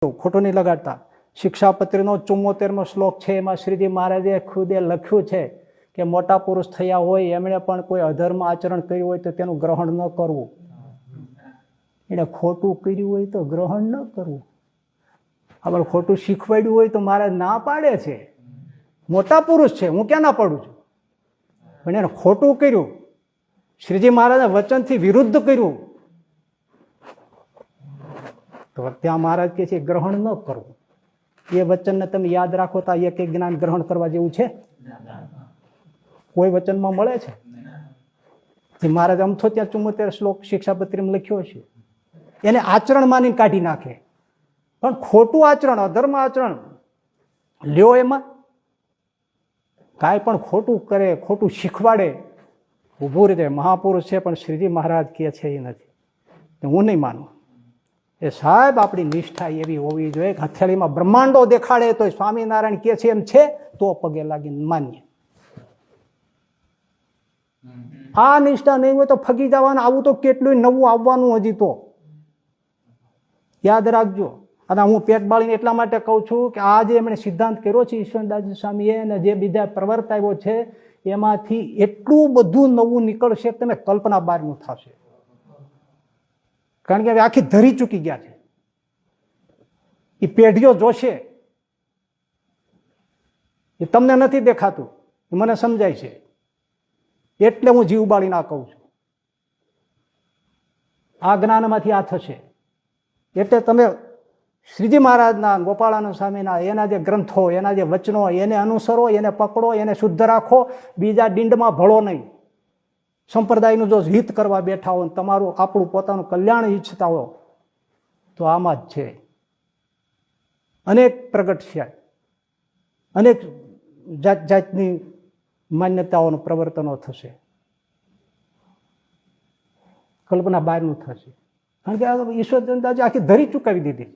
ખોટું નહીં લગાડતા. શિક્ષાપત્રીનો 74મો શ્લોક છે, એમાં શ્રીજી મહારાજે ખુદે લખ્યું છે કે મોટા પુરુષ થયા હોય એમણે પણ કોઈ અધર્મ આચરણ કર્યું હોય તો તેનું ગ્રહણ ન કરવું. એને ખોટું કર્યું હોય તો ગ્રહણ ન કરવું. આપણે ખોટું શીખવાડ્યું હોય તો મહારાજ ના પાડે છે. મોટા પુરુષ છે, હું ક્યાં ના પાડું છું, પણ એને ખોટું કર્યું, શ્રીજી મહારાજના વચનથી વિરુદ્ધ કર્યું તો ત્યાં મહારાજ કહે છે ગ્રહણ ન કરવું. એ વચનને તમે યાદ રાખો તો એક એક જ્ઞાન ગ્રહણ કરવા જેવું છે? કોઈ વચનમાં મળે છે? જે મહારાજ અમથો ત્યાં 74 શ્લોક શિક્ષાપત્રીમાં લખ્યો છે એને આચરણ માનીને કાઢી નાખે. પણ ખોટું આચરણ, અધર્મ આચરણ લ્યો, એમાં કાંઈ પણ ખોટું કરે, ખોટું શીખવાડે, ઊભું રીતે મહાપુરુષ છે પણ શ્રીજી મહારાજ કહે છે એ નથી, હું નહીં માનું. એ સાહેબ આપણી નિષ્ઠા એવી હોવી જોઈએ કે હથેળીમાં બ્રહ્માંડો દેખાડે તો સ્વામિનારાયણ કહે છે એમ છે તો પગે લાગીને માન્ય. આ નિષ્ઠા નહીં હોય તો ફગી જવાનું. આવું તો કેટલું નવું આવવાનું હજી તો યાદ રાખજો. અને હું પેટ બાળીને એટલા માટે કહું છું કે આ જે એમણે સિદ્ધાંત કર્યો છે ઈશ્વરદાસજી સ્વામીએ અને જે બીજા પ્રવર્તાવ્યો છે એમાંથી એટલું બધું નવું નીકળશે કે તમે કલ્પના બહારનું થશે. કારણ કે હવે આખી ધરી ચૂકી ગયા છે. એ પેઢીઓ જોશે. એ તમને નથી દેખાતું, મને સમજાય છે, એટલે હું જીવ બાળી ના કહું છું. આ જ્ઞાનમાંથી આ થશે. એટલે તમે શ્રીજી મહારાજના, ગોપાળાનંદ સ્વામીના એના જે ગ્રંથો, એના જે વચનો, એને અનુસરો, એને પકડો, એને શુદ્ધ રાખો. બીજા ડીંડમાં ભળો નહીં. સંપ્રદાયનું જો હિત કરવા બેઠા હો, તમારું આપણું પોતાનું કલ્યાણ ઈચ્છતા હો તો આમાં જ છે. અનેક પ્રગટ છે, અનેક જાત જાતની માન્યતાઓનું પ્રવર્તનો થશે, કલ્પના બહારનું થશે. કારણ કે ઈશ્વરચંદાજી આખી ધરી ચૂકાવી દીધી.